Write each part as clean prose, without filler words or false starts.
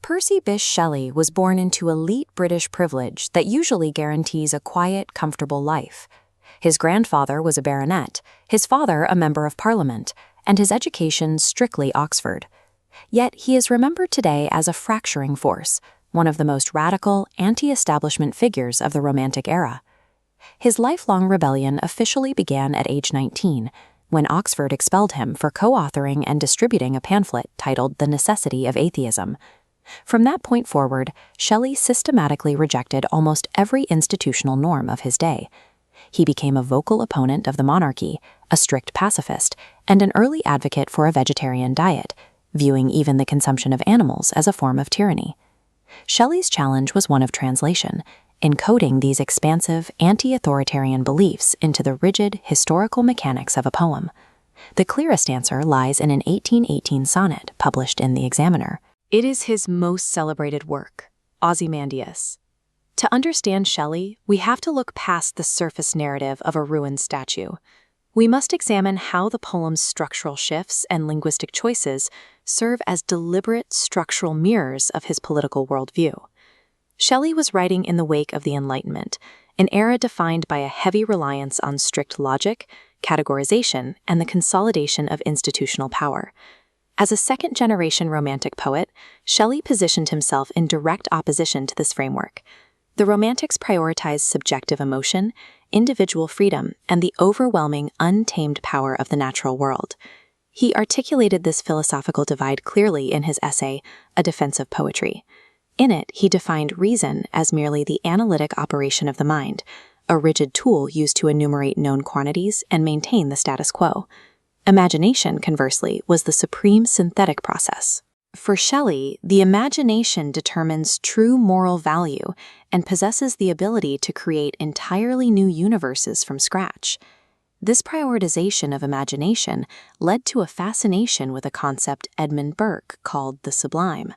Percy Bysshe Shelley was born into elite British privilege that usually guarantees a quiet, comfortable life. His grandfather was a baronet, his father a member of Parliament, and his education strictly Oxford. Yet he is remembered today as a fracturing force, one of the most radical, anti-establishment figures of the Romantic era. His lifelong rebellion officially began at age 19, when Oxford expelled him for co-authoring and distributing a pamphlet titled The Necessity of Atheism. From that point forward, Shelley systematically rejected almost every institutional norm of his day. He became a vocal opponent of the monarchy, a strict pacifist, and an early advocate for a vegetarian diet, viewing even the consumption of animals as a form of tyranny. Shelley's challenge was one of translation, encoding these expansive, anti-authoritarian beliefs into the rigid, historical mechanics of a poem. The clearest answer lies in an 1818 sonnet published in The Examiner. It is his most celebrated work, Ozymandias. To understand Shelley, we have to look past the surface narrative of a ruined statue. We must examine how the poem's structural shifts and linguistic choices serve as deliberate structural mirrors of his political worldview. Shelley was writing in the wake of the Enlightenment, an era defined by a heavy reliance on strict logic, categorization, and the consolidation of institutional power. As a second-generation Romantic poet, Shelley positioned himself in direct opposition to this framework. The Romantics prioritized subjective emotion, individual freedom, and the overwhelming, untamed power of the natural world. He articulated this philosophical divide clearly in his essay, A Defense of Poetry. In it, he defined reason as merely the analytic operation of the mind, a rigid tool used to enumerate known quantities and maintain the status quo. Imagination, conversely, was the supreme synthetic process. For Shelley, the imagination determines true moral value and possesses the ability to create entirely new universes from scratch. This prioritization of imagination led to a fascination with a concept Edmund Burke called the sublime.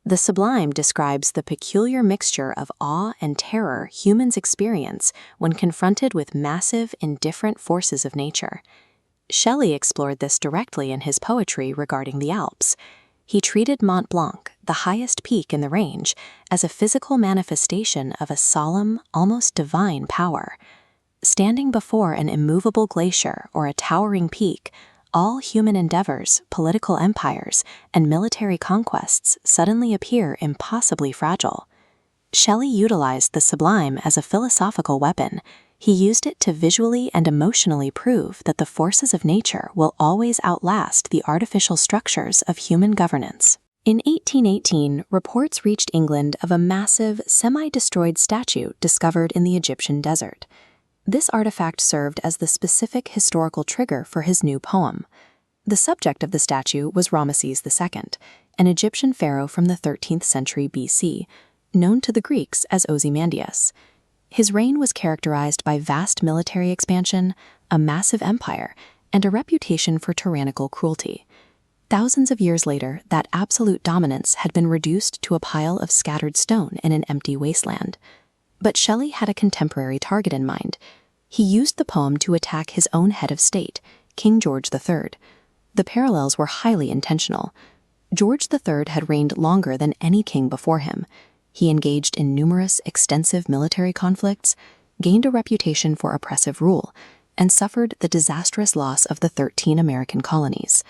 The sublime describes the peculiar mixture of awe and terror humans experience when confronted with massive, indifferent forces of nature. Shelley explored this directly in his poetry regarding the Alps. He treated Mont Blanc, the highest peak in the range, as a physical manifestation of a solemn, almost divine power. Standing before an immovable glacier or a towering peak, all human endeavors, political empires, and military conquests suddenly appear impossibly fragile. Shelley utilized the sublime as a philosophical weapon. He used it to visually and emotionally prove that the forces of nature will always outlast the artificial structures of human governance. In 1818, reports reached England of a massive, semi-destroyed statue discovered in the Egyptian desert. This artifact served as the specific historical trigger for his new poem. The subject of the statue was Ramesses II, an Egyptian pharaoh from the 13th century BC, known to the Greeks as Ozymandias. His reign was characterized by vast military expansion, a massive empire, and a reputation for tyrannical cruelty. Thousands of years later, that absolute dominance had been reduced to a pile of scattered stone in an empty wasteland. But Shelley had a contemporary target in mind. He used the poem to attack his own head of state, King George III. The parallels were highly intentional. George III had reigned longer than any king before him. He engaged in numerous, extensive military conflicts, gained a reputation for oppressive rule, and suffered the disastrous loss of the 13 American colonies.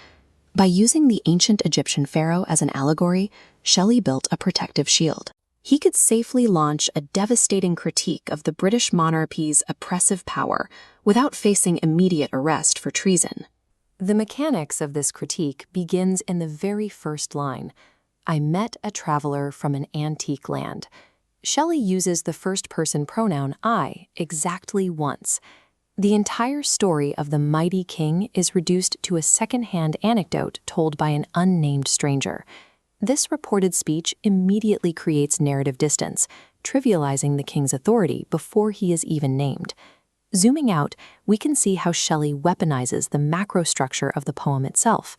By using the ancient Egyptian pharaoh as an allegory, Shelley built a protective shield. He could safely launch a devastating critique of the British monarchy's oppressive power without facing immediate arrest for treason. The mechanics of this critique begins in the very first line. I met a traveler from an antique land. Shelley uses the first-person pronoun I exactly once. The entire story of the mighty king is reduced to a second-hand anecdote told by an unnamed stranger. This reported speech immediately creates narrative distance, trivializing the king's authority before he is even named. Zooming out, we can see how Shelley weaponizes the macrostructure of the poem itself.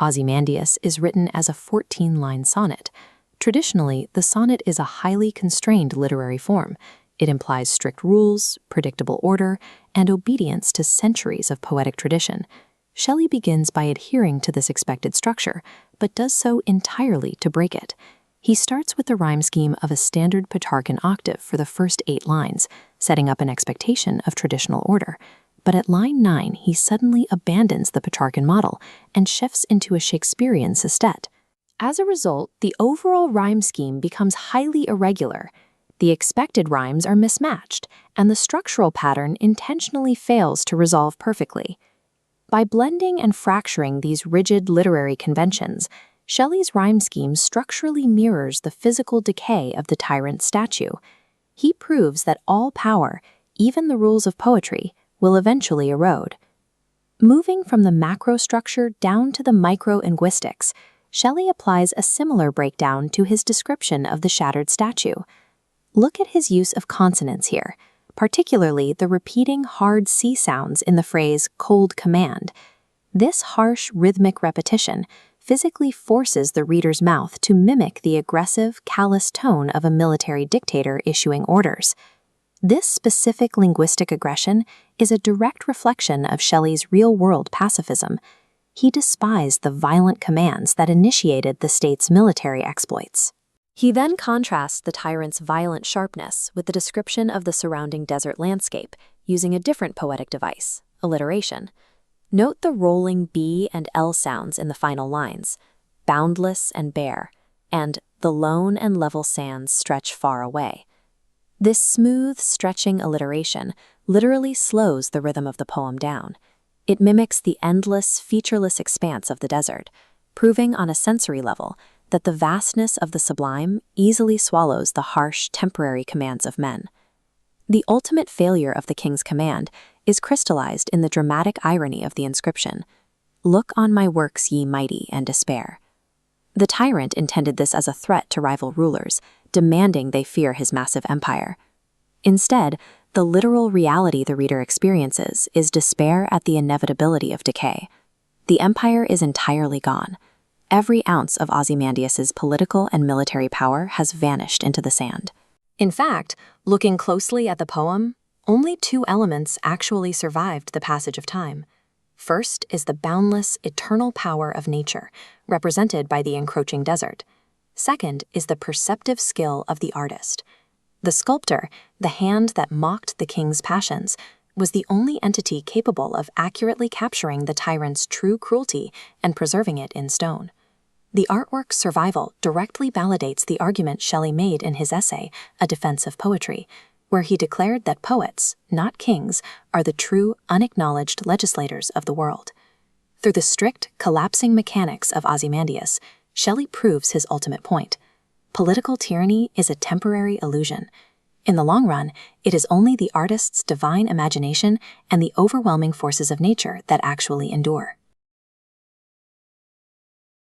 Ozymandias is written as a 14-line sonnet. Traditionally, the sonnet is a highly constrained literary form. It implies strict rules, predictable order, and obedience to centuries of poetic tradition. Shelley begins by adhering to this expected structure, but does so entirely to break it. He starts with the rhyme scheme of a standard Petrarchan octave for the first 8 lines, setting up an expectation of traditional order. But at line 9, he suddenly abandons the Petrarchan model and shifts into a Shakespearean sestet. As a result, the overall rhyme scheme becomes highly irregular. The expected rhymes are mismatched, and the structural pattern intentionally fails to resolve perfectly. By blending and fracturing these rigid literary conventions, Shelley's rhyme scheme structurally mirrors the physical decay of the tyrant's statue. He proves that all power, even the rules of poetry, will eventually erode. Moving from the macro structure down to the micro-linguistics, Shelley applies a similar breakdown to his description of the shattered statue. Look at his use of consonants here, particularly the repeating hard C sounds in the phrase cold command. This harsh rhythmic repetition physically forces the reader's mouth to mimic the aggressive, callous tone of a military dictator issuing orders. This specific linguistic aggression is a direct reflection of Shelley's real-world pacifism. He despised the violent commands that initiated the state's military exploits. He then contrasts the tyrant's violent sharpness with the description of the surrounding desert landscape, using a different poetic device, alliteration. Note the rolling B and L sounds in the final lines, boundless and bare, and the lone and level sands stretch far away. This smooth, stretching alliteration literally slows the rhythm of the poem down. It mimics the endless, featureless expanse of the desert, proving on a sensory level that the vastness of the sublime easily swallows the harsh, temporary commands of men. The ultimate failure of the king's command is crystallized in the dramatic irony of the inscription, "Look on my works, ye mighty, and despair." The tyrant intended this as a threat to rival rulers, demanding they fear his massive empire. Instead, the literal reality the reader experiences is despair at the inevitability of decay. The empire is entirely gone. Every ounce of Ozymandias's political and military power has vanished into the sand. In fact, looking closely at the poem, only 2 elements actually survived the passage of time. First is the boundless, eternal power of nature, represented by the encroaching desert. Second is the perceptive skill of the artist. The sculptor, the hand that mocked the king's passions, was the only entity capable of accurately capturing the tyrant's true cruelty and preserving it in stone. The artwork's survival directly validates the argument Shelley made in his essay, A Defense of Poetry, where he declared that poets, not kings, are the true, unacknowledged legislators of the world. Through the strict, collapsing mechanics of Ozymandias, Shelley proves his ultimate point. Political tyranny is a temporary illusion. In the long run, it is only the artist's divine imagination and the overwhelming forces of nature that actually endure.